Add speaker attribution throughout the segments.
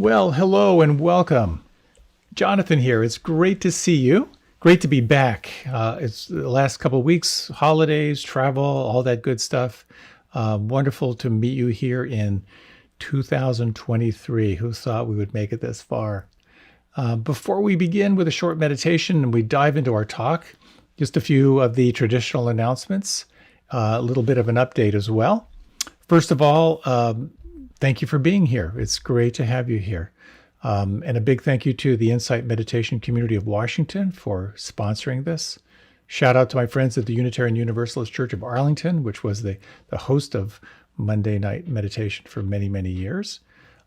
Speaker 1: Well, hello and welcome. Jonathan here. It's great to see you. Great to be back. It's the last couple of weeks, holidays, travel, all that good stuff. Wonderful to meet you here in 2023. Who thought we would make it this far? Before we begin with a short meditation and we dive into our talk, just a few of the traditional announcements, a little bit of an update as well. First of all, thank you for being here. It's great to have you here. And a big thank you to the Insight Meditation Community of Washington for sponsoring this. Shout out to my friends at the Unitarian Universalist Church of Arlington, which was the host of Monday Night Meditation for many, many years.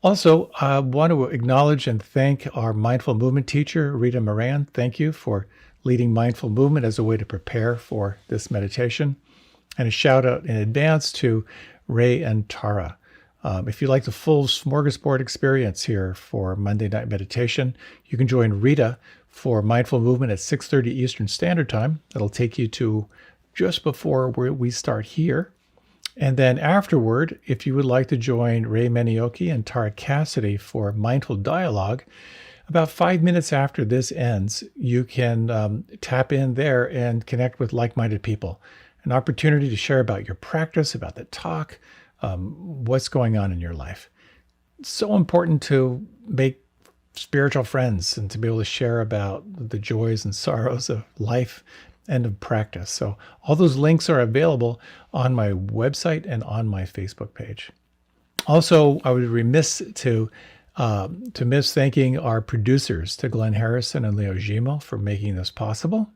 Speaker 1: Also, I want to acknowledge and thank our mindful movement teacher, Rita Moran. Thank you for leading mindful movement as a way to prepare for this meditation. And a shout out in advance to Ray and Tara. If you like the full smorgasbord experience here for Monday Night Meditation, you can join Rita for Mindful Movement at 6:30 Eastern Standard Time. That'll take you to just before we start here. And then afterward, if you would like to join Ray Menioki and Tara Cassidy for Mindful Dialogue, about 5 minutes after this ends, you can tap in there and connect with like-minded people. An opportunity to share about your practice, about the talk, what's going on in your life. It's so important to make spiritual friends and to be able to share about the joys and sorrows of life and of practice. So all those links are available on my website and on my Facebook page. Also, I would be remiss to miss thanking our producers, to Glenn Harrison and Leo Gimo, for making this possible.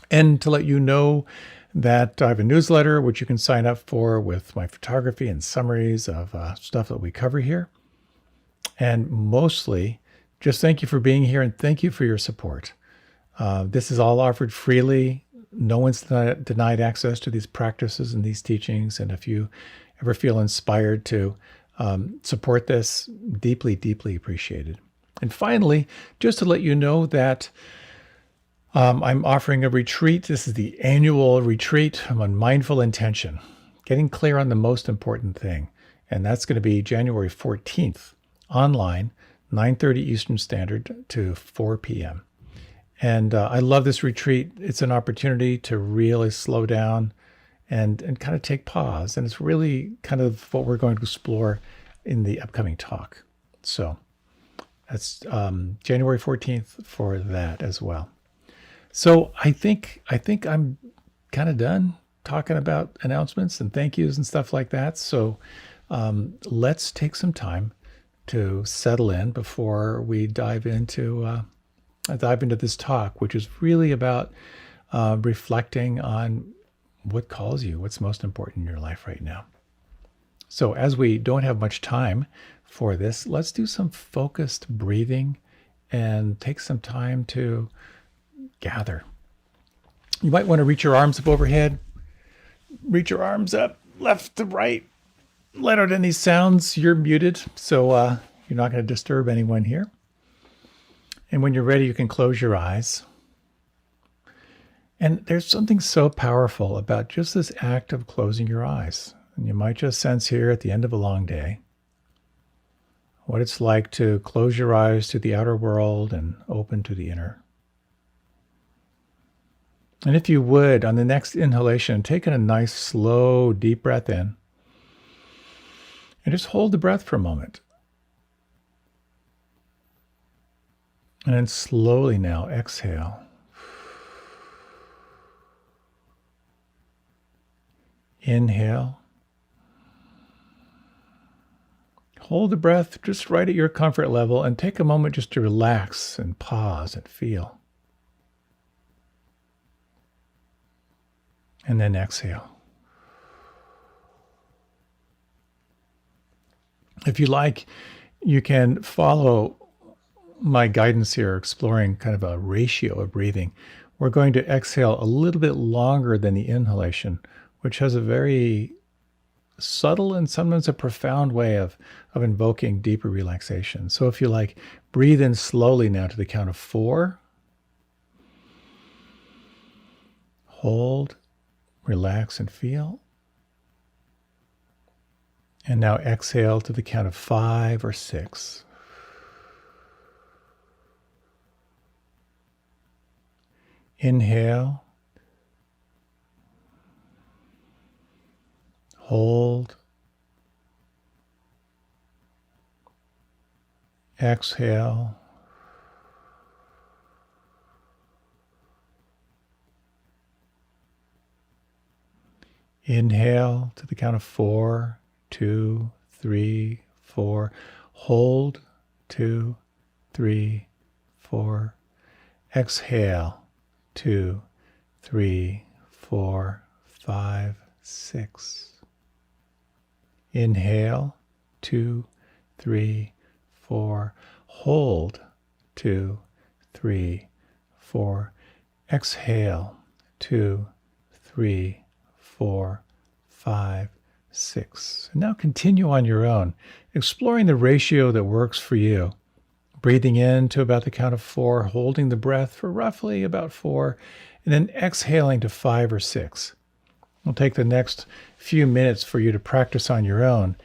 Speaker 1: And to let you know that I have a newsletter which you can sign up for with my photography and summaries of stuff that we cover here. And mostly, just thank you for being here and thank you for your support. This is all offered freely. No one's denied access to these practices and these teachings. And if you ever feel inspired to support this, deeply, deeply appreciated. And finally, just to let you know that I'm offering a retreat. This is the annual retreat on mindful intention, getting clear on the most important thing. And that's going to be January 14th, online, 9:30 Eastern Standard to 4 p.m. And I love this retreat. It's an opportunity to really slow down and kind of take pause. And it's really kind of what we're going to explore in the upcoming talk. So that's January 14th for that as well. So I think I'm kind of done talking about announcements and thank yous and stuff like that. So let's take some time to settle in before we dive into this talk, which is really about reflecting on what calls you, what's most important in your life right now. So as we don't have much time for this, let's do some focused breathing and take some time to gather. You might want to reach your arms up overhead. Reach your arms up left to right. Let out any sounds. You're muted, so you're not going to disturb anyone here. And when you're ready, you can close your eyes. And there's something so powerful about just this act of closing your eyes. And you might just sense here at the end of a long day what it's like to close your eyes to the outer world and open to the inner. And if you would, on the next inhalation, take in a nice, slow, deep breath in. And just hold the breath for a moment. And then slowly now exhale. Inhale. Hold the breath just right at your comfort level and take a moment just to relax and pause and feel. And then exhale. If you like, you can follow my guidance here, exploring kind of a ratio of breathing. We're going to exhale a little bit longer than the inhalation, which has a very subtle and sometimes a profound way of invoking deeper relaxation. So if you like, breathe in slowly now to the count of 4. Hold. Relax and feel. And now exhale to the count of 5 or 6. Inhale, hold, exhale, inhale to the count of 4, 2, 3, 4. Hold, 2, 3, 4. Exhale, 2, 3, 4, 5, 6. Inhale, 2, 3, 4. Hold, 2, 3, 4. Exhale, 2, 3, 4, 5, 6. And now continue on your own, exploring the ratio that works for you. Breathing in to about the count of 4, holding the breath for roughly about 4, and then exhaling to 5 or 6. We'll take the next few minutes for you to practice on your own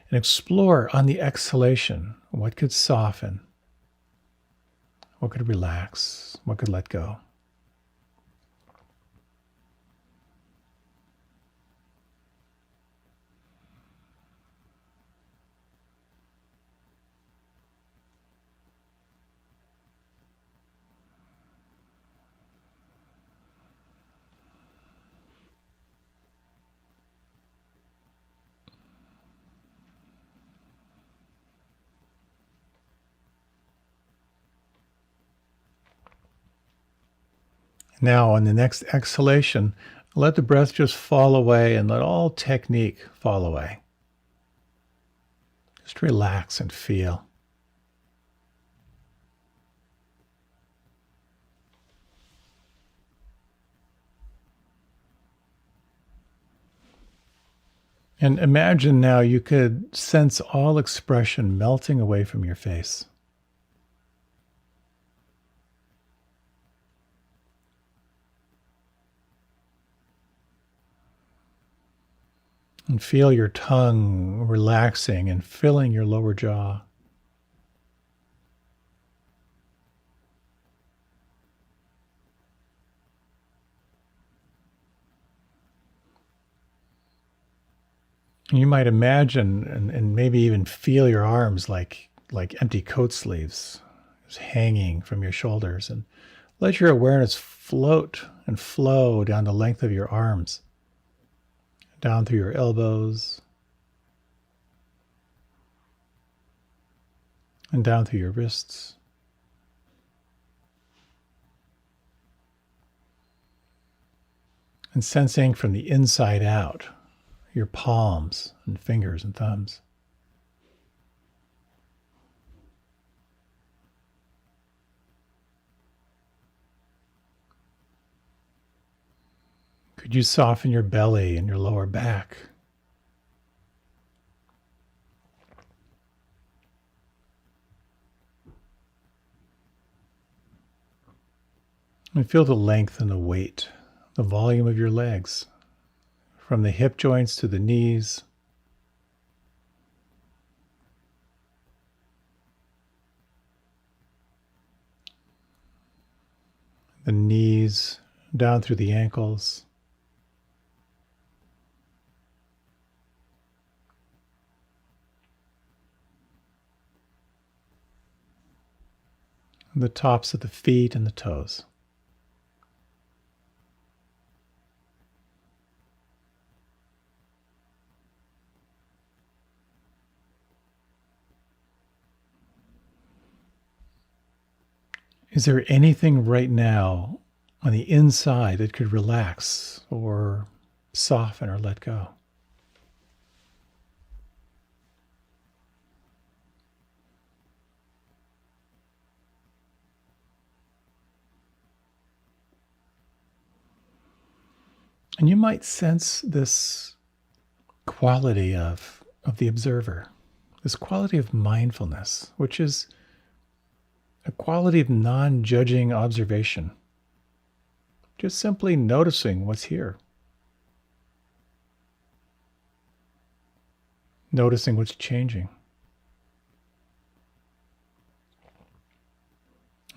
Speaker 1: and explore on the exhalation what could soften, what could relax, what could let go. Now, on the next exhalation, let the breath just fall away and let all technique fall away. Just relax and feel. And imagine now you could sense all expression melting away from your face. And feel your tongue relaxing and filling your lower jaw. You might imagine and maybe even feel your arms like empty coat sleeves just hanging from your shoulders, and let your awareness float and flow down the length of your arms, down through your elbows, and down through your wrists. And sensing from the inside out your palms and fingers and thumbs. Could you soften your belly and your lower back? And feel the length and the weight, the volume of your legs, from the hip joints to the knees. The knees down through the ankles. The tops of the feet and the toes. Is there anything right now on the inside that could relax or soften or let go? And you might sense this quality of the observer, this quality of mindfulness, which is a quality of non-judging observation. Just simply noticing what's here. Noticing what's changing.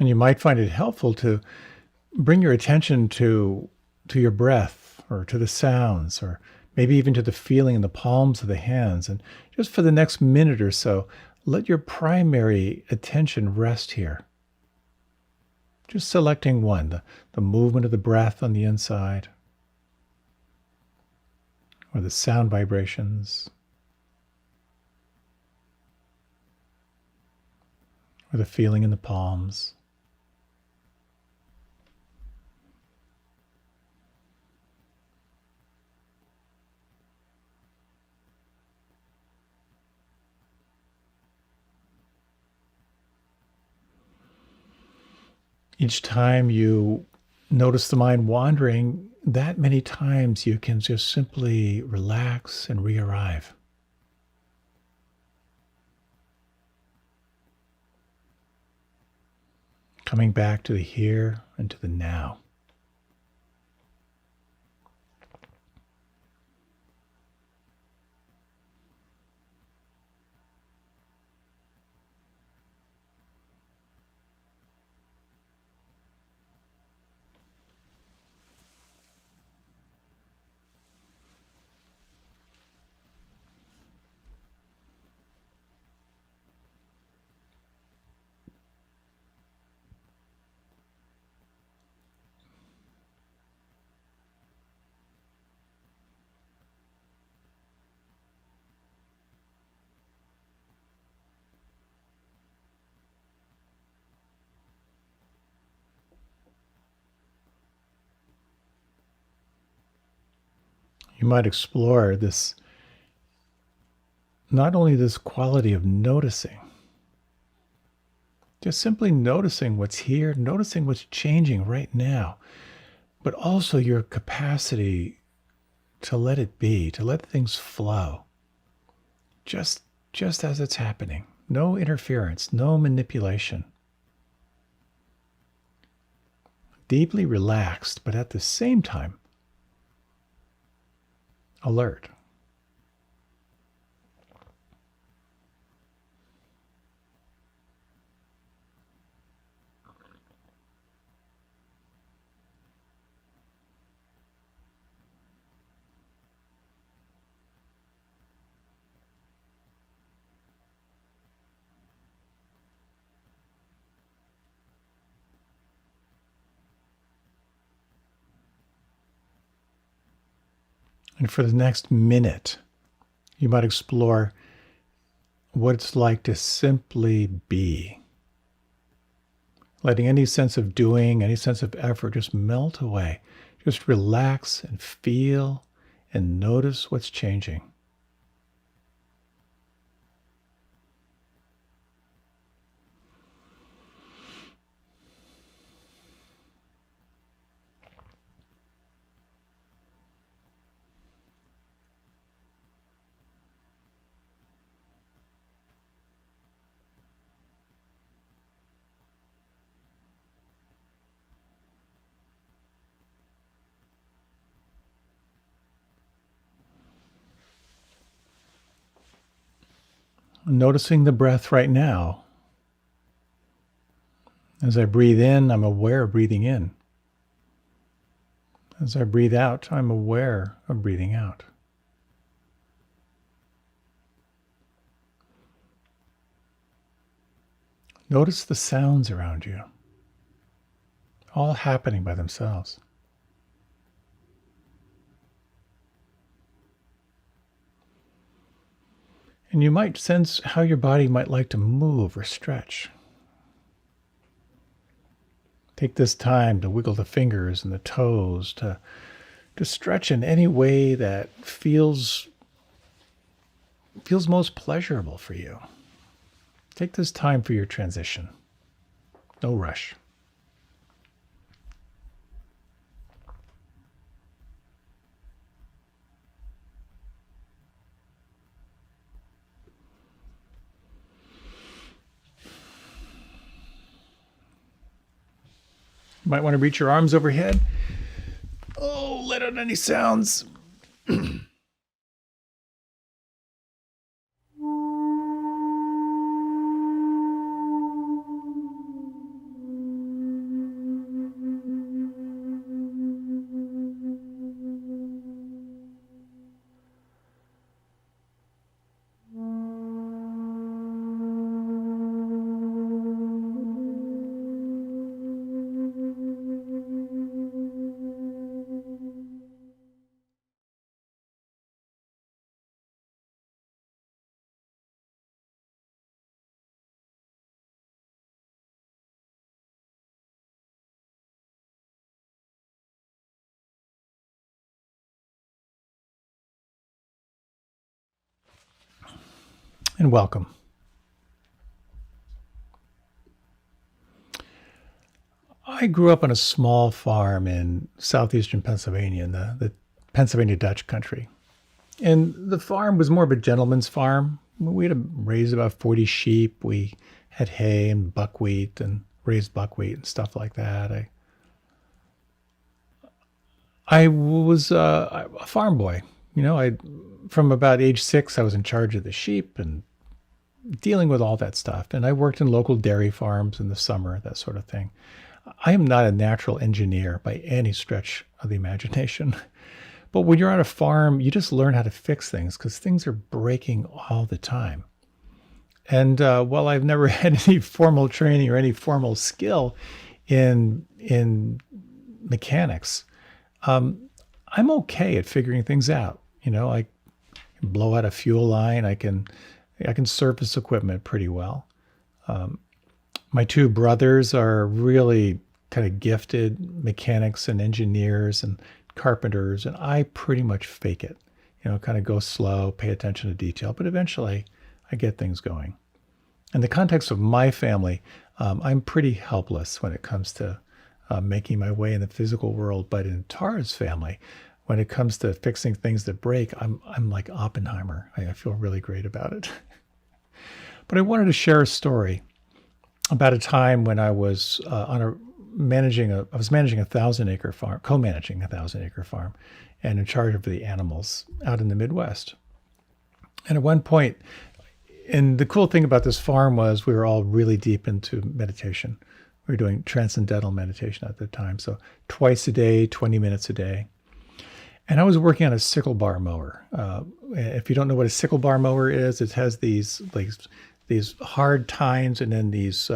Speaker 1: And you might find it helpful to bring your attention to your breath or to the sounds or maybe even to the feeling in the palms of the hands. And just for the next minute or so, let your primary attention rest here. Just selecting one, the movement of the breath on the inside or the sound vibrations or the feeling in the palms. Each time you notice the mind wandering, that many times you can just simply relax and re-arrive. Coming back to the here and to the now. You might explore this, not only this quality of noticing, just simply noticing what's here, noticing what's changing right now, but also your capacity to let it be, to let things flow, just as it's happening. No interference, no manipulation. Deeply relaxed, but at the same time, alert. And for the next minute, you might explore what it's like to simply be. Letting any sense of doing, any sense of effort just melt away. Just relax and feel and notice what's changing. Noticing the breath right now. As I breathe in, I'm aware of breathing in. As I breathe out, I'm aware of breathing out. Notice the sounds around you, all happening by themselves. And you might sense how your body might like to move or stretch. Take this time to wiggle the fingers and the toes, to stretch in any way that feels most pleasurable for you. Take this time for your transition. No rush. You might want to reach your arms overhead. Oh, let out any sounds. and welcome. I grew up on a small farm in southeastern Pennsylvania, in the Pennsylvania Dutch country. And the farm was more of a gentleman's farm. We had raised about 40 sheep. We had hay and buckwheat and raised buckwheat and stuff like that. I was a farm boy. From about age 6, I was in charge of the sheep and dealing with all that stuff. And I worked in local dairy farms in the summer, that sort of thing. I am not a natural engineer by any stretch of the imagination. But when you're on a farm, you just learn how to fix things because things are breaking all the time. And while I've never had any formal training or any formal skill in mechanics, I'm okay at figuring things out. I can blow out a fuel line. I can service equipment pretty well. My two brothers are really kind of gifted mechanics and engineers and carpenters, and I pretty much fake it. Kind of go slow, pay attention to detail, but eventually I get things going. In the context of my family, I'm pretty helpless when it comes to making my way in the physical world. But in Tara's family, when it comes to fixing things that break, I'm like Oppenheimer. I feel really great about it. But I wanted to share a story about a time when I was managing a 1,000-acre farm, co-managing a 1,000-acre farm, and in charge of the animals out in the Midwest. And at one point, and the cool thing about this farm was we were all really deep into meditation. We were doing transcendental meditation at the time, so twice a day, 20 minutes a day. And I was working on a sickle bar mower. If you don't know what a sickle bar mower is, it has these hard tines and then these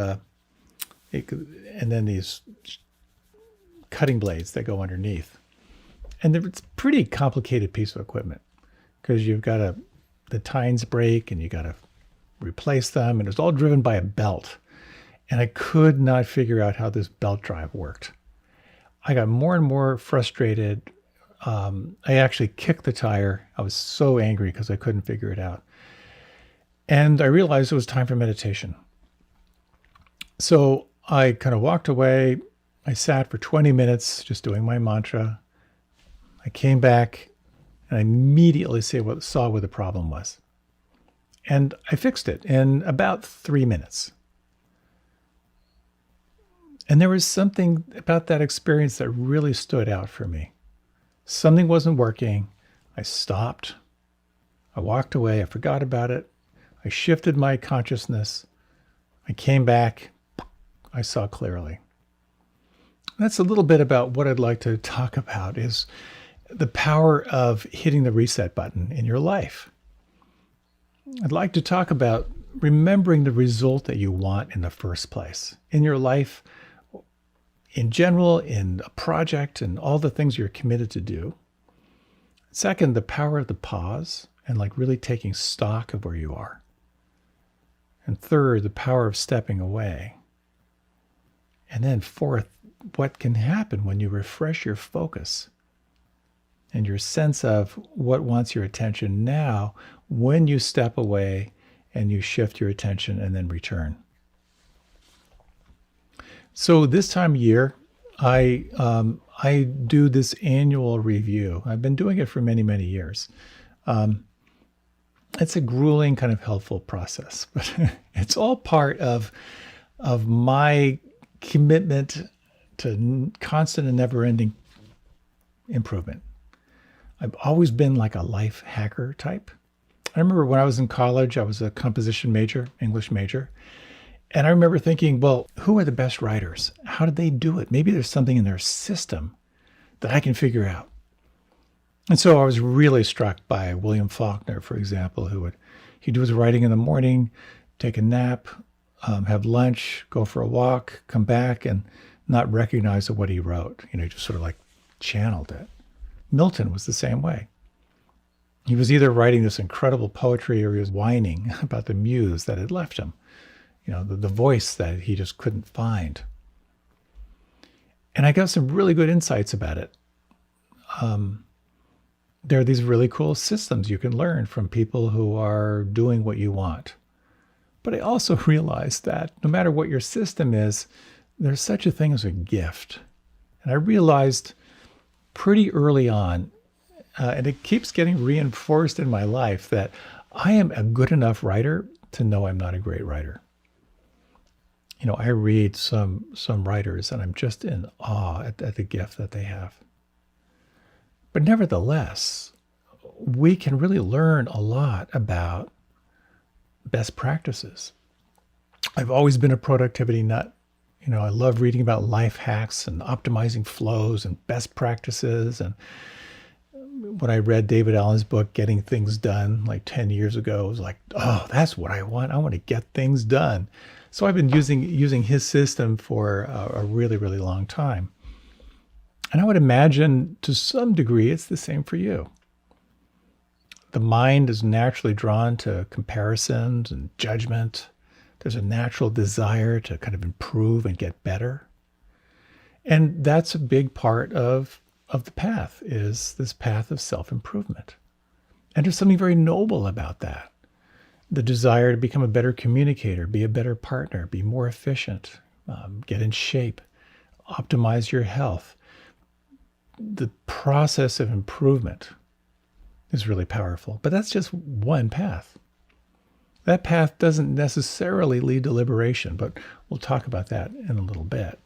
Speaker 1: cutting blades that go underneath. And it's a pretty complicated piece of equipment because the tines break and you got to replace them, and it's all driven by a belt. And I could not figure out how this belt drive worked. I got more and more frustrated. I actually kicked the tire. I was so angry because I couldn't figure it out. And I realized it was time for meditation. So I kind of walked away. I sat for 20 minutes just doing my mantra. I came back and I immediately saw what the problem was. And I fixed it in about 3 minutes. And there was something about that experience that really stood out for me. Something wasn't working. I stopped. I walked away. I forgot about it. I shifted my consciousness. I came back. I saw clearly. That's a little bit about what I'd like to talk about is the power of hitting the reset button in your life. I'd like to talk about remembering the result that you want in the first place in your life, in general, in a project, and all the things you're committed to do. Second, the power of the pause and really taking stock of where you are. And third, the power of stepping away. And then fourth, what can happen when you refresh your focus and your sense of what wants your attention now when you step away and you shift your attention and then return. So this time of year, I do this annual review. I've been doing it for many, many years. It's a grueling, kind of helpful process, but it's all part of my commitment to constant and never-ending improvement. I've always been like a life hacker type. I remember when I was in college, I was a composition major, English major. And I remember thinking, well, who are the best writers? How did they do it? Maybe there's something in their system that I can figure out. And so I was really struck by William Faulkner, for example, he'd do his writing in the morning, take a nap, have lunch, go for a walk, come back and not recognize what he wrote. He just sort of channeled it. Milton was the same way. He was either writing this incredible poetry or he was whining about the muse that had left him, the voice that he just couldn't find. And I got some really good insights about it. there are these really cool systems you can learn from people who are doing what you want. But I also realized that no matter what your system is, there's such a thing as a gift. And I realized pretty early on, and it keeps getting reinforced in my life, that I am a good enough writer to know I'm not a great writer. You know, I read some writers and I'm just in awe at the gift that they have. But nevertheless, we can really learn a lot about best practices. I've always been a productivity nut. You know, I love reading about life hacks and optimizing flows and best practices. And when I read David Allen's book, Getting Things Done, like 10 years ago, it was like, oh, that's what I want. I want to get things done. So I've been using his system for a really, really long time. And I would imagine to some degree it's the same for you. The mind is naturally drawn to comparisons and judgment. There's a natural desire to kind of improve and get better. And that's a big part of the path, is this path of self-improvement. And there's something very noble about that. The desire to become a better communicator, be a better partner, be more efficient, get in shape, optimize your health. The process of improvement is really powerful, but that's just one path. That path doesn't necessarily lead to liberation, but we'll talk about that in a little bit.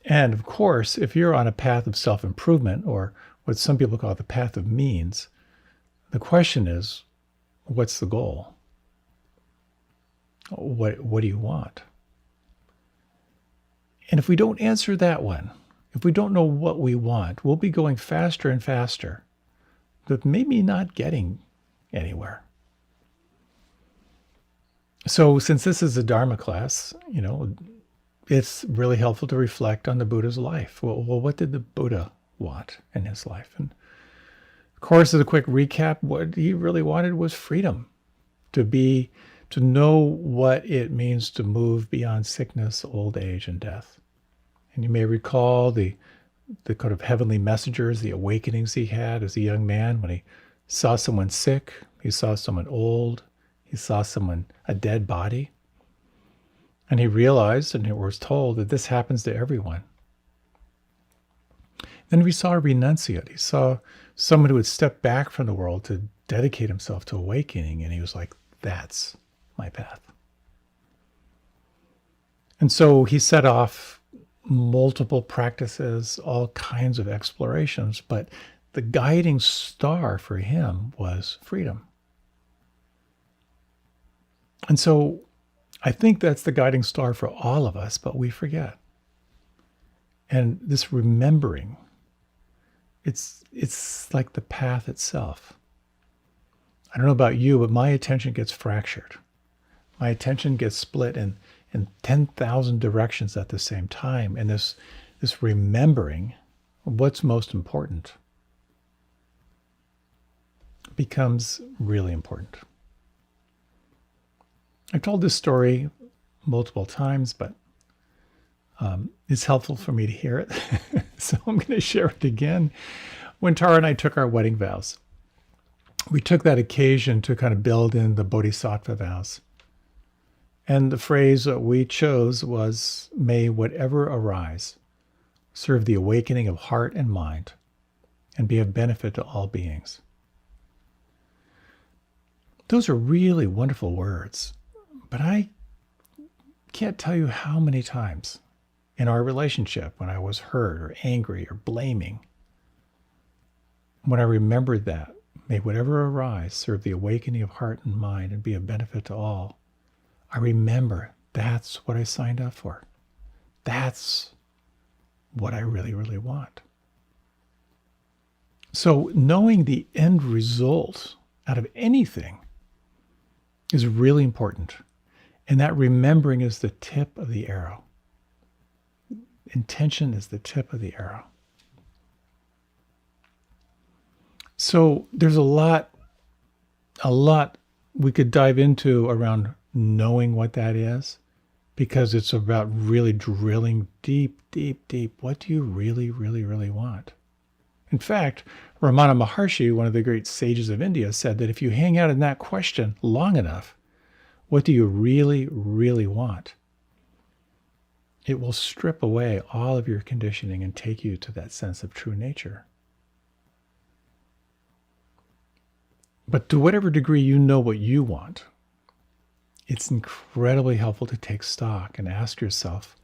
Speaker 1: And of course, if you're on a path of self-improvement, or what some people call the path of means, the question is, what's the goal? What do you want? And if we don't answer that one, if we don't know what we want, we'll be going faster and faster, but maybe not getting anywhere. So since this is a Dharma class, you know, it's really helpful to reflect on the Buddha's life. Well, what did the Buddha want in his life? And of course, as a quick recap, what he really wanted was freedom, to know what it means to move beyond sickness, old age, and death. And you may recall the kind of heavenly messengers, the awakenings he had as a young man when he saw someone sick, he saw someone old, he saw a dead body. And he realized, and it was told, that this happens to everyone. Then we saw a renunciate. He saw someone who had stepped back from the world to dedicate himself to awakening, and he was like, that's my path. And so he set off multiple practices, all kinds of explorations, but the guiding star for him was freedom. And so I think that's the guiding star for all of us, but we forget. And this remembering, it's like the path itself. I don't know about you, but my attention gets fractured. My attention gets split in 10,000 directions at the same time. And this remembering what's most important becomes really important. I've told this story multiple times, but it's helpful for me to hear it. So I'm going to share it again. When Tara and I took our wedding vows, we took that occasion to kind of build in the Bodhisattva vows. And the phrase that we chose was, may whatever arise serve the awakening of heart and mind and be of benefit to all beings. Those are really wonderful words, but I can't tell you how many times in our relationship when I was hurt or angry or blaming, when I remembered that, may whatever arise serve the awakening of heart and mind and be of benefit to all, I remember that's what I signed up for. That's what I really, really want. So knowing the end result out of anything is really important. And that remembering is the tip of the arrow. Intention is the tip of the arrow. So there's a lot we could dive into around knowing what that is, because it's about really drilling deep, deep, deep. What do you really, really, really want? In fact, Ramana Maharshi, one of the great sages of India, said that if you hang out in that question long enough, what do you really, really want? It will strip away all of your conditioning and take you to that sense of true nature. But to whatever degree you know what you want, it's incredibly helpful to take stock and ask yourself,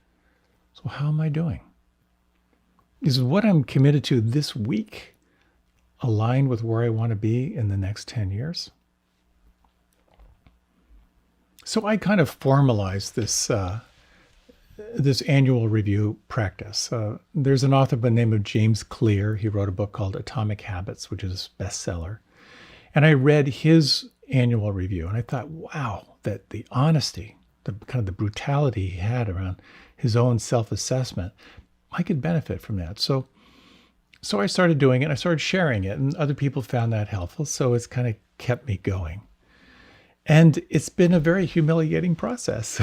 Speaker 1: so how am I doing? Is what I'm committed to this week aligned with where I want to be in the next 10 years? So I kind of formalized this annual review practice. There's an author by the name of James Clear. He wrote a book called Atomic Habits, which is a bestseller. And I read his annual review, and I thought, wow, that the honesty, the kind of the brutality he had around his own self-assessment, I could benefit from that. So I started doing it. I started sharing it, and other people found that helpful. So it's kind of kept me going. And it's been a very humiliating process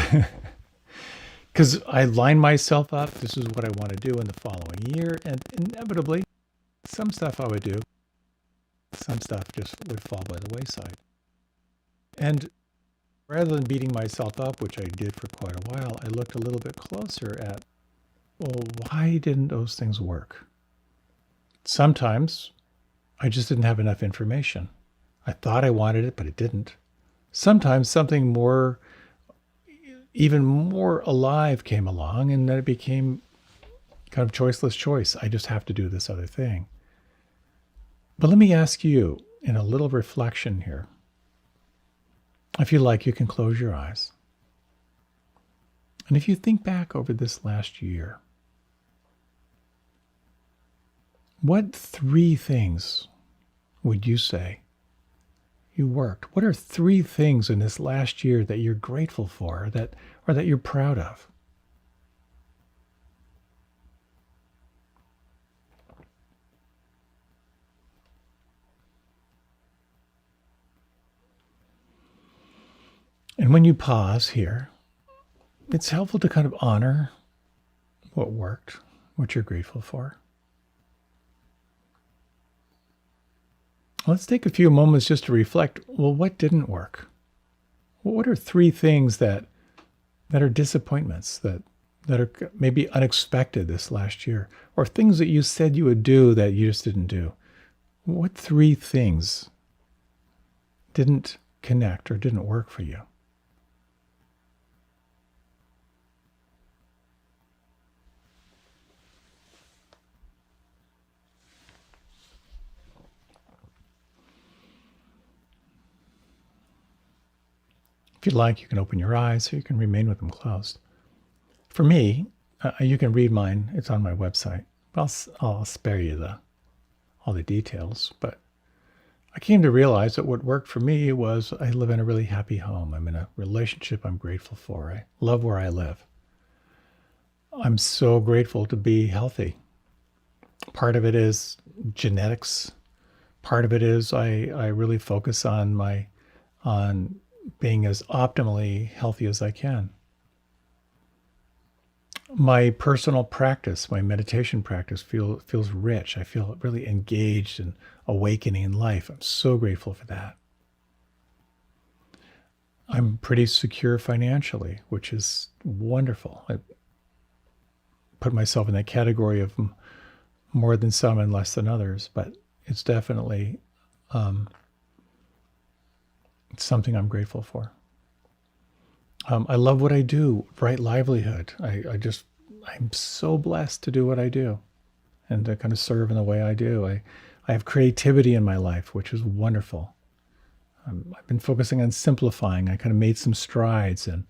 Speaker 1: because I line myself up. This is what I want to do in the following year. And inevitably, some stuff I would do, some stuff just would fall by the wayside. And rather than beating myself up, which I did for quite a while, I looked a little bit closer at, well, why didn't those things work? Sometimes I just didn't have enough information. I thought I wanted it, but it didn't. Sometimes something more, even more alive came along, and then it became kind of choiceless choice. I just have to do this other thing. But let me ask you, in a little reflection here, if you like, you can close your eyes. And if you think back over this last year, what 3 things would you say you worked? What are 3 things in this last year that you're grateful for, or that you're proud of? And when you pause here, it's helpful to kind of honor what worked, what you're grateful for. Let's take a few moments just to reflect, well, what didn't work? What are 3 things that are disappointments, that are maybe unexpected this last year, or things that you said you would do that you just didn't do? What 3 things didn't connect or didn't work for you? If you'd like, you can open your eyes, or you can remain with them closed. For me, you can read mine. It's on my website. But I'll spare you all the details. But I came to realize that what worked for me was I live in a really happy home. I'm in a relationship I'm grateful for. I love where I live. I'm so grateful to be healthy. Part of it is genetics. Part of it is I really focus on being as optimally healthy as I can. My personal practice, my meditation practice feels rich. I feel really engaged and awakening in life. I'm so grateful for that. I'm pretty secure financially, which is wonderful. I put myself in that category of more than some and less than others, but it's definitely it's something I'm grateful for. I love what I do, bright livelihood. I'm so blessed to do what I do and to kind of serve in the way I do. I have creativity in my life, which is wonderful. I've been focusing on simplifying. I kind of made some strides in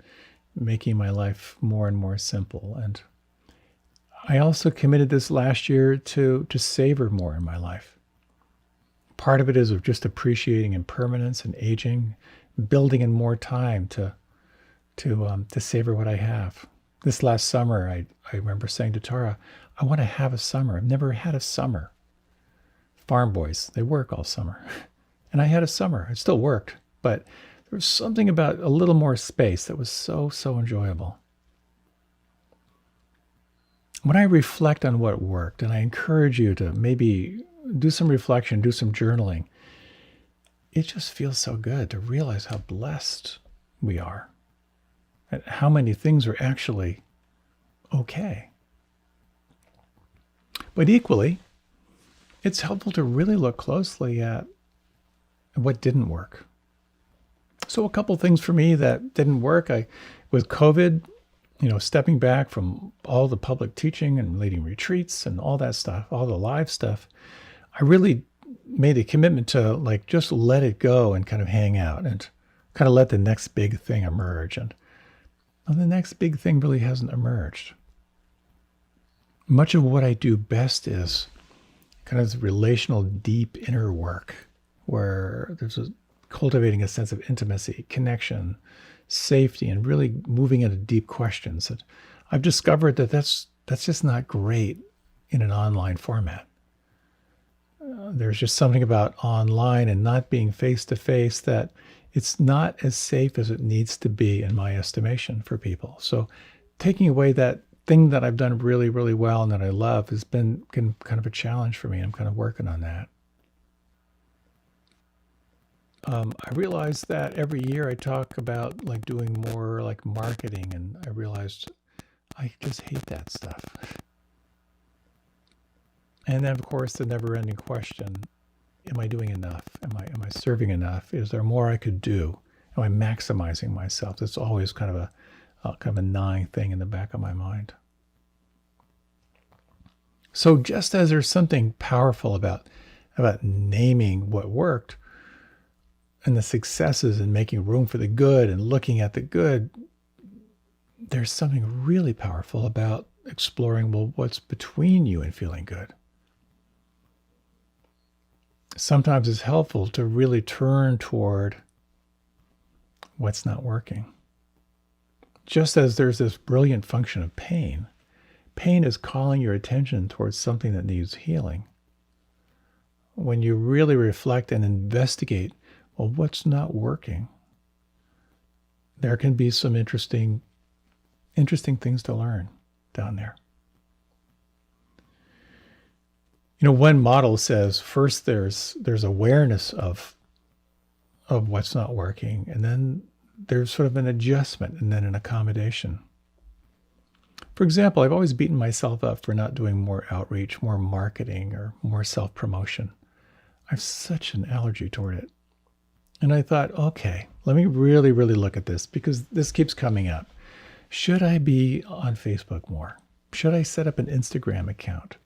Speaker 1: making my life more and more simple. And I also committed this last year to savor more in my life. Part of it is of just appreciating impermanence and aging, building in more time to savor what I have. This last summer, I remember saying to Tara, I want to have a summer. I've never had a summer. Farm boys, they work all summer. And I had a summer. It still worked, but there was something about a little more space that was so, so enjoyable. When I reflect on what worked, and I encourage you to maybe do some reflection, do some journaling. It just feels so good to realize how blessed we are and how many things are actually okay. But equally, it's helpful to really look closely at what didn't work. So a couple things for me that didn't work. With COVID, stepping back from all the public teaching and leading retreats and all that stuff, all the live stuff, I really made a commitment to just let it go and kind of hang out and kind of let the next big thing emerge. And the next big thing really hasn't emerged. Much of what I do best is kind of relational, deep inner work where there's cultivating a sense of intimacy, connection, safety, and really moving into deep questions. And I've discovered that that's just not great in an online format. There's just something about online and not being face-to-face that it's not as safe as it needs to be, in my estimation, for people. So taking away that thing that I've done really, really well and that I love has been kind of a challenge for me. I'm kind of working on that. I realized that every year I talk about doing more marketing, and I realized I just hate that stuff. And then, of course, the never-ending question: am I doing enough? Am I serving enough? Is there more I could do? Am I maximizing myself? That's always kind of a gnawing thing in the back of my mind. So, just as there's something powerful about naming what worked and the successes and making room for the good and looking at the good, there's something really powerful about exploring, what's between you and feeling good. Sometimes it's helpful to really turn toward what's not working. Just as there's this brilliant function of pain, pain is calling your attention towards something that needs healing. When you really reflect and investigate, what's not working, there can be some interesting things to learn down there. One model says first there's awareness of what's not working, and then there's sort of an adjustment and then an accommodation. For example, I've always beaten myself up for not doing more outreach, more marketing, or more self-promotion. I have such an allergy toward it. And I thought, okay, let me really, really look at this, because this keeps coming up. Should I be on Facebook more? Should I set up an Instagram account?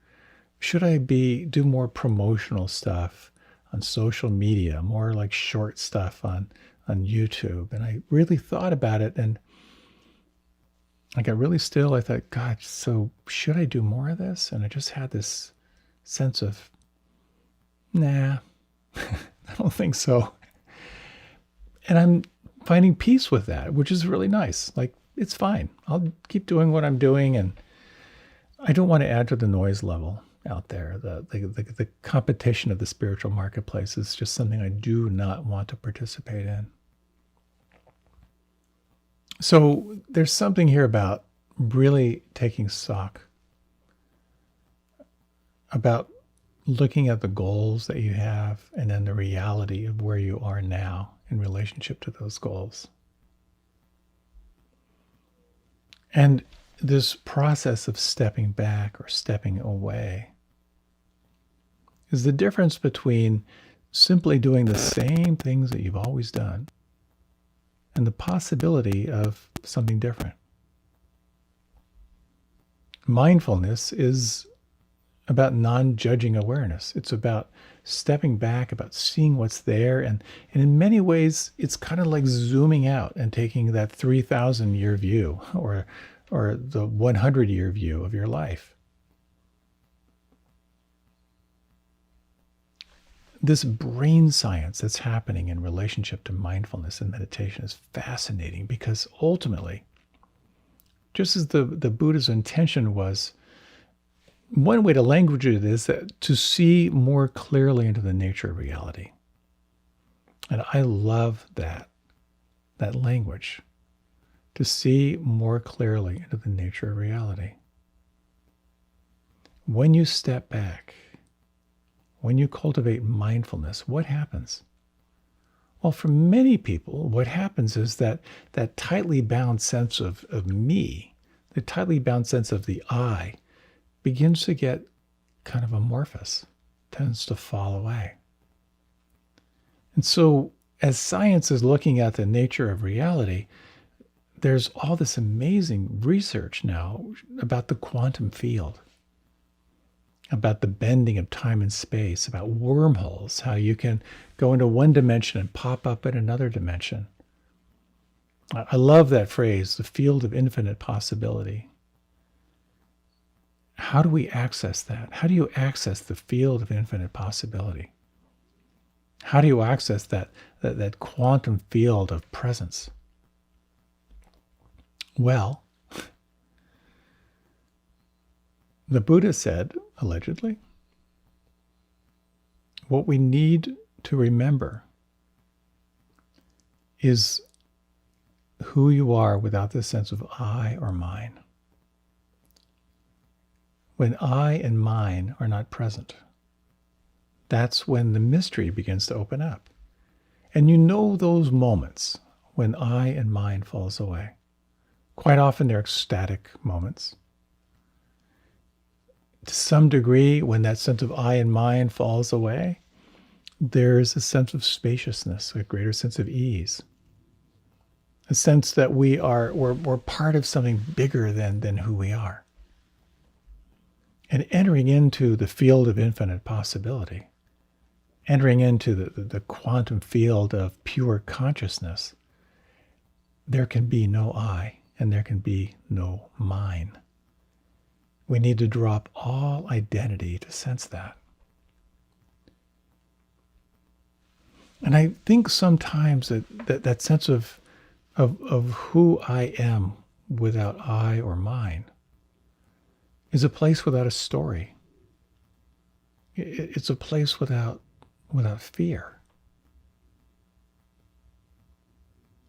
Speaker 1: Should I do more promotional stuff on social media, more short stuff on YouTube? And I really thought about it, and I got really still. I thought, God, so should I do more of this? And I just had this sense of, nah, I don't think so. And I'm finding peace with that, which is really nice. It's fine. I'll keep doing what I'm doing, and I don't want to add to the noise level out there. The competition of the spiritual marketplace is just something I do not want to participate in. So there's something here about really taking stock, about looking at the goals that you have and then the reality of where you are now in relationship to those goals. And this process of stepping back or stepping away is the difference between simply doing the same things that you've always done and the possibility of something different. Mindfulness is about non-judging awareness. It's about stepping back, about seeing what's there. And in many ways, it's kind of like zooming out and taking that 3,000-year view or the 100-year view of your life. This brain science that's happening in relationship to mindfulness and meditation is fascinating, because ultimately, just as the Buddha's intention was, one way to language it is that to see more clearly into the nature of reality. And I love that language, to see more clearly into the nature of reality. When you step back, when you cultivate mindfulness, what happens? Well, for many people, what happens is that tightly bound sense of me, the tightly bound sense of the I, begins to get kind of amorphous, tends to fall away. And so, as science is looking at the nature of reality, there's all this amazing research now about the quantum field, about the bending of time and space, about wormholes, how you can go into one dimension and pop up in another dimension. I love that phrase, the field of infinite possibility. How do we access that? How do you access the field of infinite possibility? How do you access that quantum field of presence? Well, the Buddha said, allegedly, what we need to remember is who you are without the sense of I or mine. When I and mine are not present, that's when the mystery begins to open up. And you know those moments when I and mine falls away. Quite often they're ecstatic moments. To some degree, when that sense of I and mine falls away, there's a sense of spaciousness, a greater sense of ease. A sense that we're part of something bigger than who we are. And entering into the field of infinite possibility, entering into the quantum field of pure consciousness, there can be no I and there can be no mine. We need to drop all identity to sense that. And I think sometimes that sense of who I am without I or mine is a place without a story. It's a place without fear.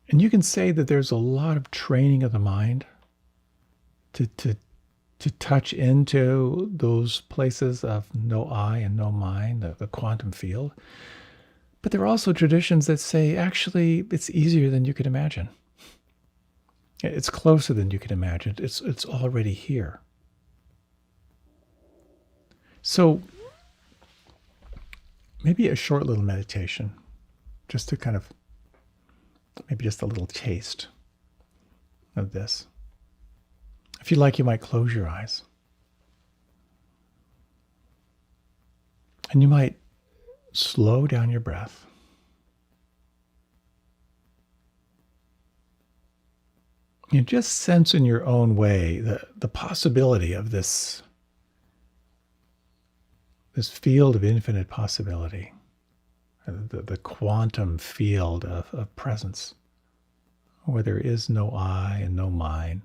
Speaker 1: And you can say that there's a lot of training of the mind to touch into those places of no I and no mine, the quantum field. But there are also traditions that say, actually, it's easier than you could imagine. It's closer than you could imagine. It's already here. So maybe a short little meditation, just to kind of, maybe just a little taste of this. If you like, you might close your eyes. And you might slow down your breath. You just sense in your own way the possibility of this field of infinite possibility, the quantum field of presence, where there is no I and no mine.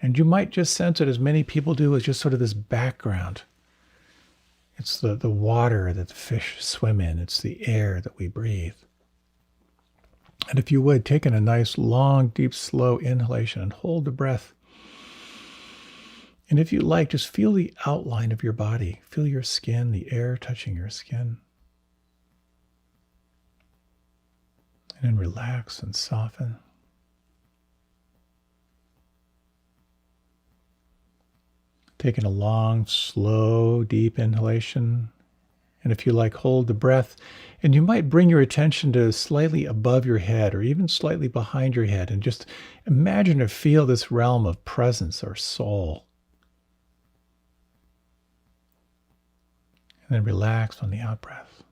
Speaker 1: And you might just sense it, as many people do, as just sort of this background. It's the water that the fish swim in. It's the air that we breathe. And if you would, take in a nice, long, deep, slow inhalation and hold the breath. And if you like, just feel the outline of your body. Feel your skin, the air touching your skin. And then relax and soften. Taking a long, slow, deep inhalation. And if you like, hold the breath. And you might bring your attention to slightly above your head or even slightly behind your head. And just imagine or feel this realm of presence or soul. And then relax on the out-breath.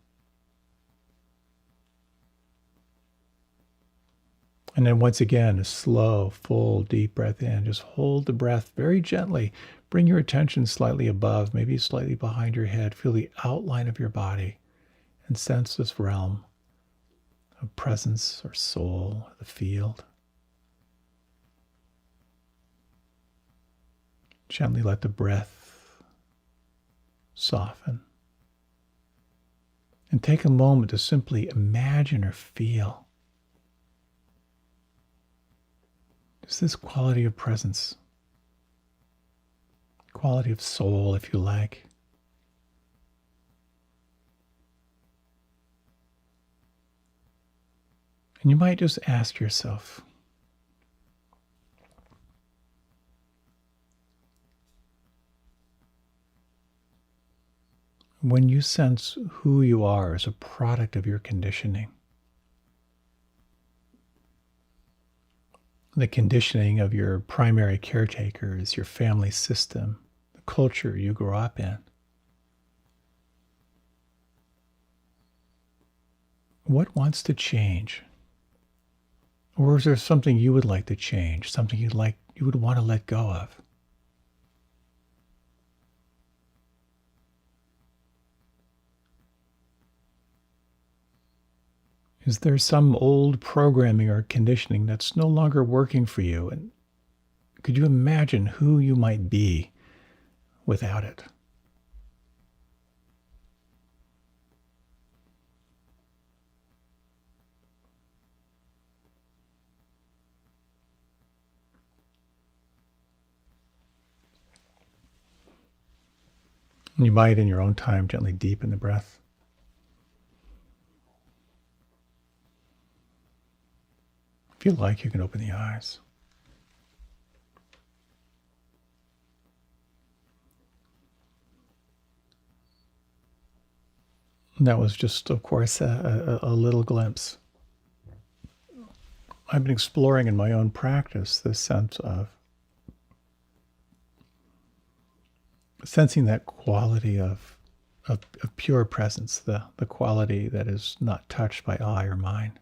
Speaker 1: And then once again, a slow, full, deep breath in. Just hold the breath very gently. Bring your attention slightly above, maybe slightly behind your head. Feel the outline of your body and sense this realm of presence or soul, the field. Gently let the breath soften. And take a moment to simply imagine or feel just this quality of presence, quality of soul, if you like. And you might just ask yourself, when you sense who you are as a product of your conditioning, the conditioning of your primary caretakers, your family system, the culture you grew up in, what wants to change? Or is there something you would like to change, something you would want to let go of? Is there some old programming or conditioning that's no longer working for you? And could you imagine who you might be without it? And you might, in your own time, gently deepen the breath. If you like, you can open the eyes. And that was just, of course, a little glimpse. I've been exploring in my own practice this sense of sensing that quality of pure presence, the quality that is not touched by eye or mind.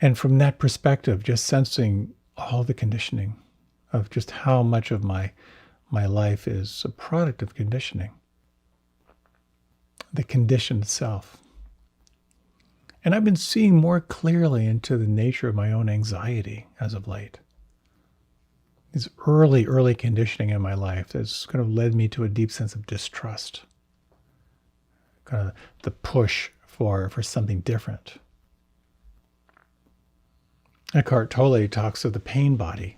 Speaker 1: And from that perspective, just sensing all the conditioning of just how much of my life is a product of conditioning, the condition itself. And I've been seeing more clearly into the nature of my own anxiety as of late. This early conditioning in my life that's kind of led me to a deep sense of distrust, kind of the push for something different. Eckhart Tolle talks of the pain body,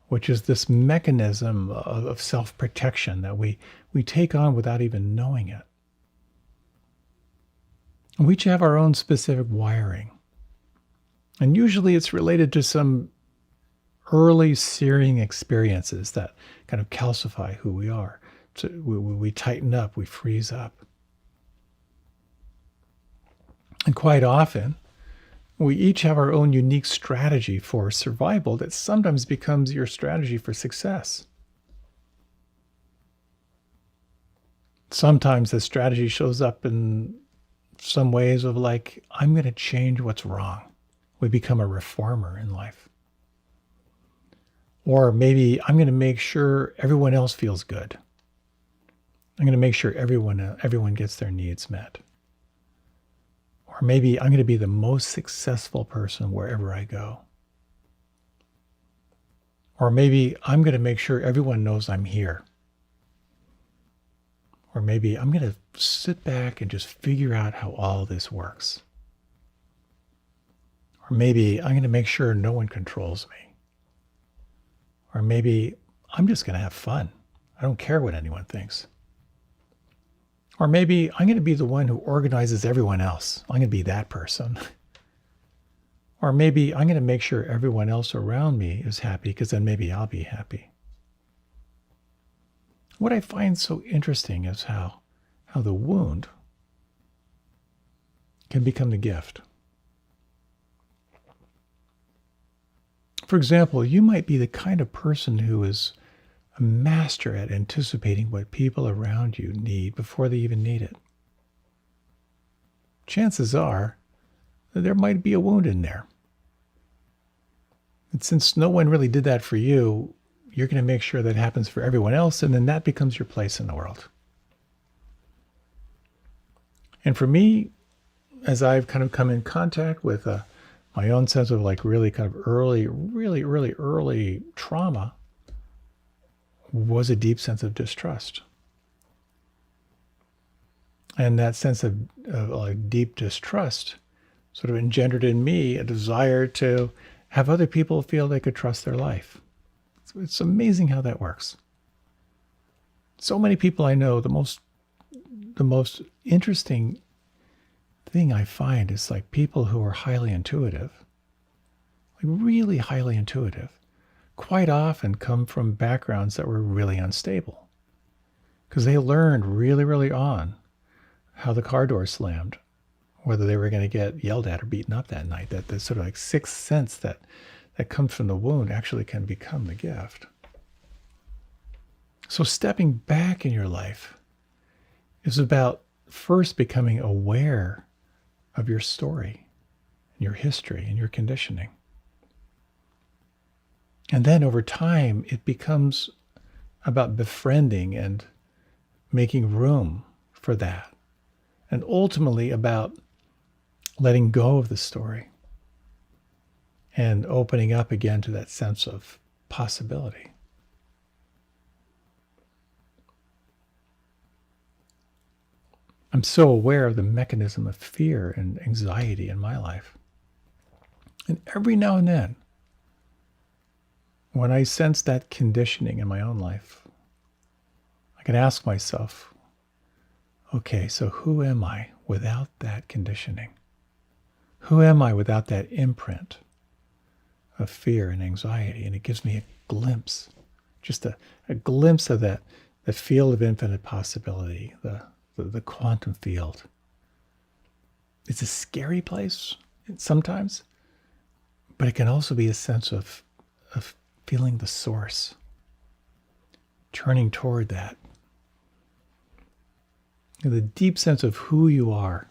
Speaker 1: which is this mechanism of self-protection that we take on without even knowing it. We each have our own specific wiring. And usually it's related to some early searing experiences that kind of calcify who we are. So we tighten up, we freeze up. And quite often, we each have our own unique strategy for survival that sometimes becomes your strategy for success. Sometimes the strategy shows up in some ways of like, I'm going to change what's wrong. We become a reformer in life. Or maybe I'm going to make sure everyone else feels good. I'm going to make sure everyone gets their needs met. Or maybe I'm going to be the most successful person wherever I go. Or maybe I'm going to make sure everyone knows I'm here. Or maybe I'm going to sit back and just figure out how all this works. Or maybe I'm going to make sure no one controls me. Or maybe I'm just going to have fun. I don't care what anyone thinks. Or maybe I'm going to be the one who organizes everyone else. I'm going to be that person. Or maybe I'm going to make sure everyone else around me is happy because then maybe I'll be happy. What I find so interesting is how the wound can become the gift. For example, you might be the kind of person who is a master at anticipating what people around you need before they even need it. Chances are that there might be a wound in there. And since no one really did that for you, you're going to make sure that happens for everyone else, and then that becomes your place in the world. And for me, as I've kind of come in contact with my own sense of like really kind of really early trauma, was a deep sense of distrust. And that sense of like deep distrust sort of engendered in me a desire to have other people feel they could trust their life. It's amazing how that works. So many people I know, the most interesting thing I find is like people who are highly intuitive, like really highly intuitive, quite often come from backgrounds that were really unstable because they learned really, really on how the car door slammed, whether they were going to get yelled at or beaten up that night. That the sort of like sixth sense that comes from the wound actually can become the gift. So stepping back in your life is about first becoming aware of your story, your history, and your conditioning. And then over time, it becomes about befriending and making room for that. And ultimately about letting go of the story and opening up again to that sense of possibility. I'm so aware of the mechanism of fear and anxiety in my life. And every now and then, when I sense that conditioning in my own life, I can ask myself, okay, so who am I without that conditioning? Who am I without that imprint of fear and anxiety? And it gives me a glimpse, just a glimpse of that field of infinite possibility, the quantum field. It's a scary place sometimes, but it can also be a sense of feeling the source, turning toward that. The deep sense of who you are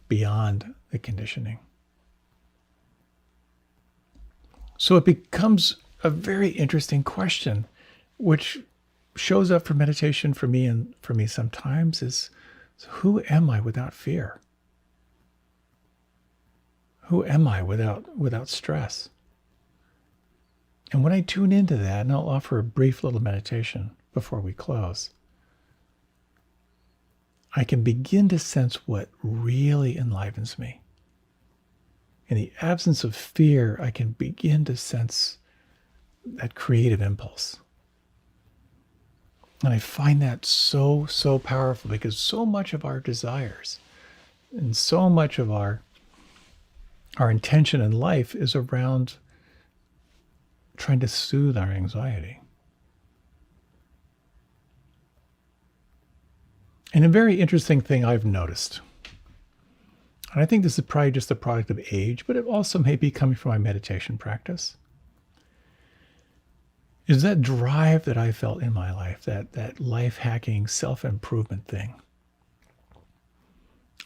Speaker 1: beyond the conditioning. So it becomes a very interesting question, which shows up for meditation for me and for me sometimes is, so who am I without fear? Who am I without stress? And when I tune into that, and I'll offer a brief little meditation before we close, I can begin to sense what really enlivens me. In the absence of fear, I can begin to sense that creative impulse. And I find that so, so powerful because so much of our desires and so much of our intention in life is around trying to soothe our anxiety. And a very interesting thing I've noticed, and I think this is probably just a product of age, but it also may be coming from my meditation practice, is that drive that I felt in my life, that life-hacking, self-improvement thing.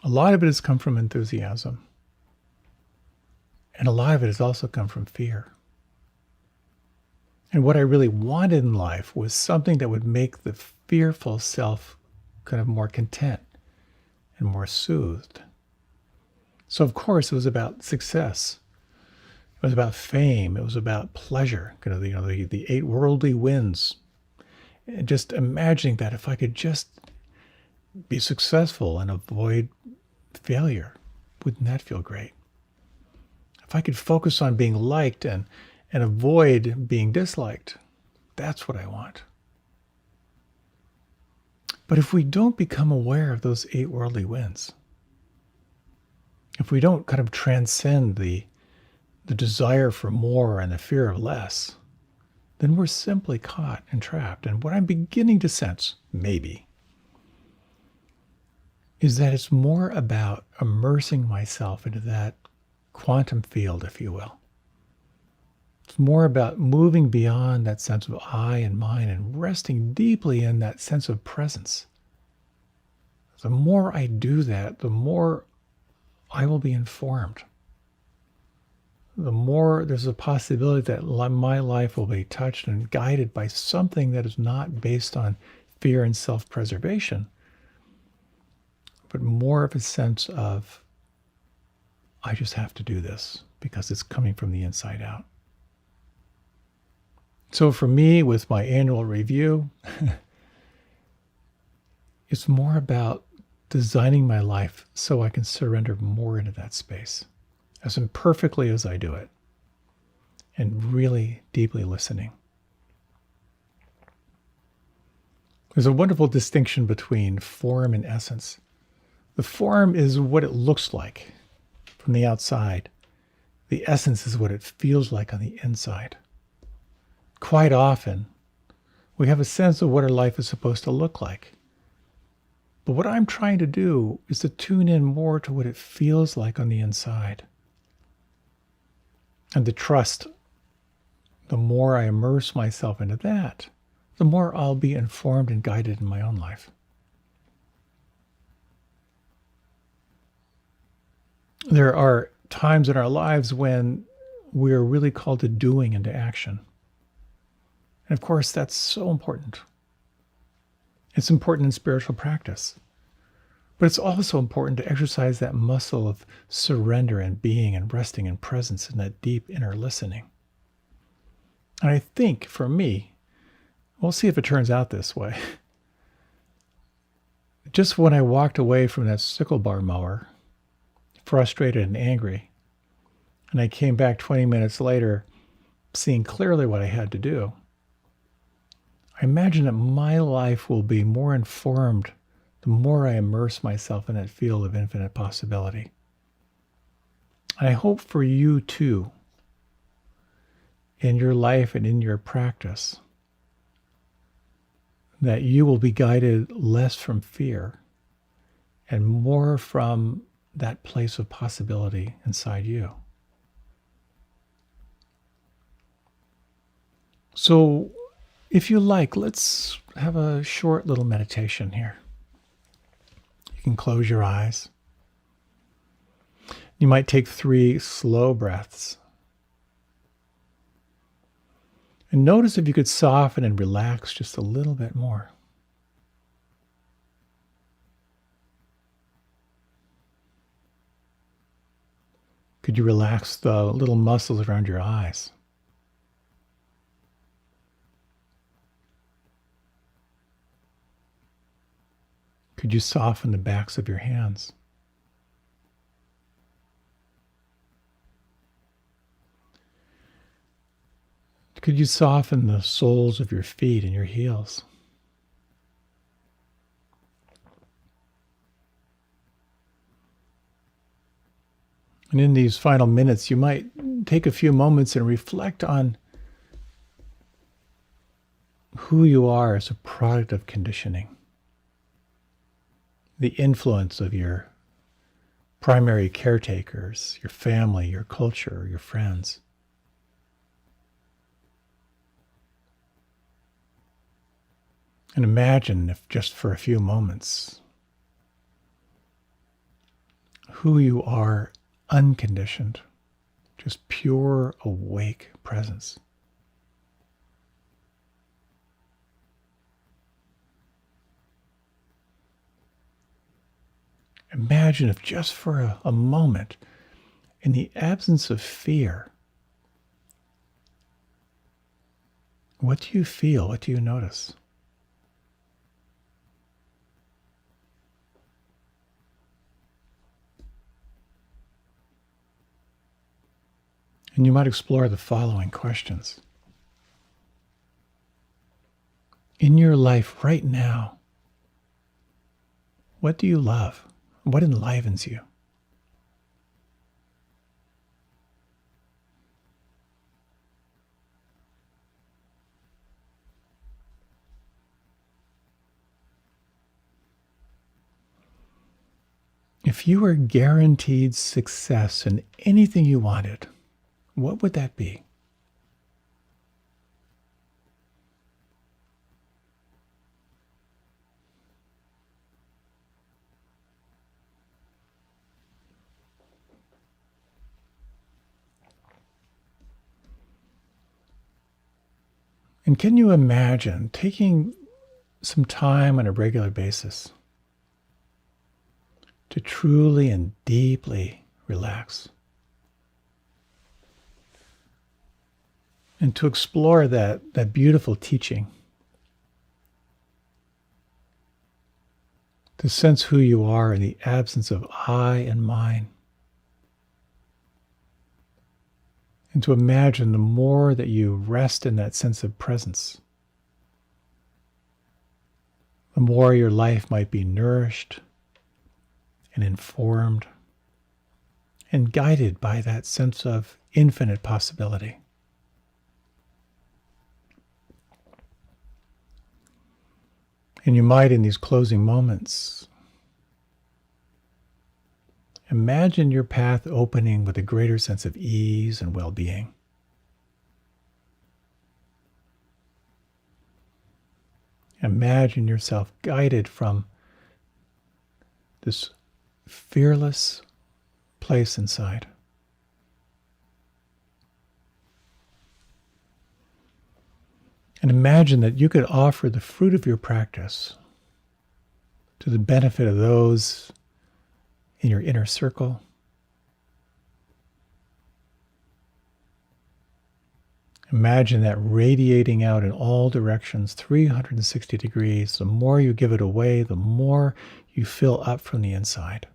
Speaker 1: A lot of it has come from enthusiasm. And a lot of it has also come from fear. And what I really wanted in life was something that would make the fearful self kind of more content and more soothed. So of course it was about success. It was about fame. It was about pleasure, the 8 worldly wins. And just imagining that if I could just be successful and avoid failure, wouldn't that feel great? If I could focus on being liked and avoid being disliked, that's what I want. But if we don't become aware of those 8 worldly wins, if we don't kind of transcend the desire for more and the fear of less, then we're simply caught and trapped. And what I'm beginning to sense, maybe, is that it's more about immersing myself into that quantum field, if you will. It's more about moving beyond that sense of I and mine and resting deeply in that sense of presence. The more I do that, the more I will be informed. The more there's a possibility that my life will be touched and guided by something that is not based on fear and self-preservation, but more of a sense of, I just have to do this because it's coming from the inside out. So for me, with my annual review, it's more about designing my life so I can surrender more into that space, as imperfectly as I do it, and really deeply listening. There's a wonderful distinction between form and essence. The form is what it looks like from the outside. The essence is what it feels like on the inside. Quite often, we have a sense of what our life is supposed to look like. But what I'm trying to do is to tune in more to what it feels like on the inside. And to trust, the more I immerse myself into that, the more I'll be informed and guided in my own life. There are times in our lives when we're really called to doing and to action. And of course, that's so important. It's important in spiritual practice. But it's also important to exercise that muscle of surrender and being and resting in presence and that deep inner listening. And I think for me, we'll see if it turns out this way. Just when I walked away from that sickle bar mower, frustrated and angry, and I came back 20 minutes later, seeing clearly what I had to do, I imagine that my life will be more informed the more I immerse myself in that field of infinite possibility. And I hope for you too, in your life and in your practice, that you will be guided less from fear and more from that place of possibility inside you. So, if you like, let's have a short little meditation here. You can close your eyes. You might take 3 slow breaths. And notice if you could soften and relax just a little bit more. Could you relax the little muscles around your eyes? Could you soften the backs of your hands? Could you soften the soles of your feet and your heels? And in these final minutes, you might take a few moments and reflect on who you are as a product of conditioning. The influence of your primary caretakers, your family, your culture, your friends. And imagine, if just for a few moments, who you are unconditioned, just pure awake presence. Imagine if just for a moment, in the absence of fear, what do you feel? What do you notice? And you might explore the following questions. In your life right now, what do you love? What enlivens you? If you were guaranteed success in anything you wanted, what would that be? And can you imagine taking some time on a regular basis to truly and deeply relax and to explore that beautiful teaching, to sense who you are in the absence of I and mine, and to imagine the more that you rest in that sense of presence, the more your life might be nourished and informed and guided by that sense of infinite possibility. And you might, in these closing moments, imagine your path opening with a greater sense of ease and well-being. Imagine yourself guided from this fearless place inside. And imagine that you could offer the fruit of your practice to the benefit of those in your inner circle. Imagine that radiating out in all directions, 360 degrees. The more you give it away, the more you fill up from the inside.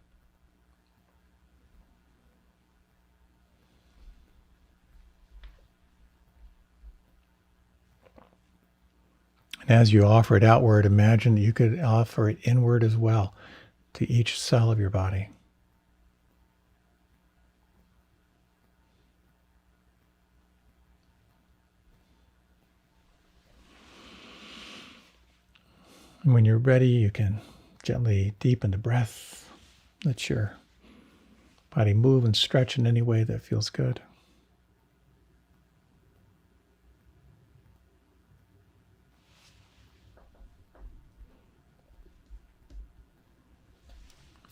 Speaker 1: And as you offer it outward, imagine that you could offer it inward as well, to each cell of your body. And when you're ready, you can gently deepen the breath. Let your body move and stretch in any way that feels good.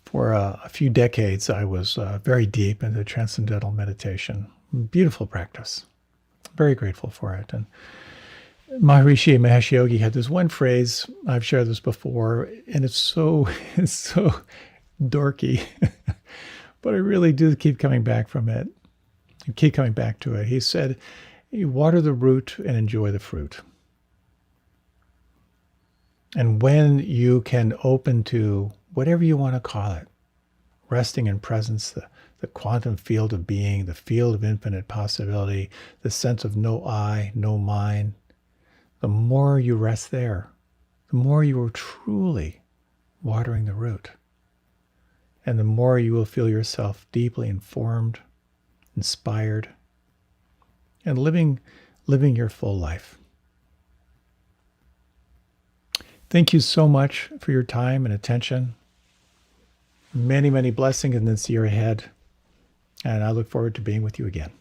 Speaker 1: For a few decades, I was very deep into transcendental meditation. Beautiful practice. Very grateful for it. And Maharishi Mahesh Yogi had this one phrase, I've shared this before, and it's so dorky, but I really do keep coming back from it. I keep coming back to it. He said, you water the root and enjoy the fruit. And when you can open to whatever you want to call it, resting in presence, the quantum field of being, the field of infinite possibility, the sense of no I, no mine, the more you rest there, the more you are truly watering the root. And the more you will feel yourself deeply informed, inspired, and living your full life. Thank you so much for your time and attention. Many, many blessings in this year ahead. And I look forward to being with you again.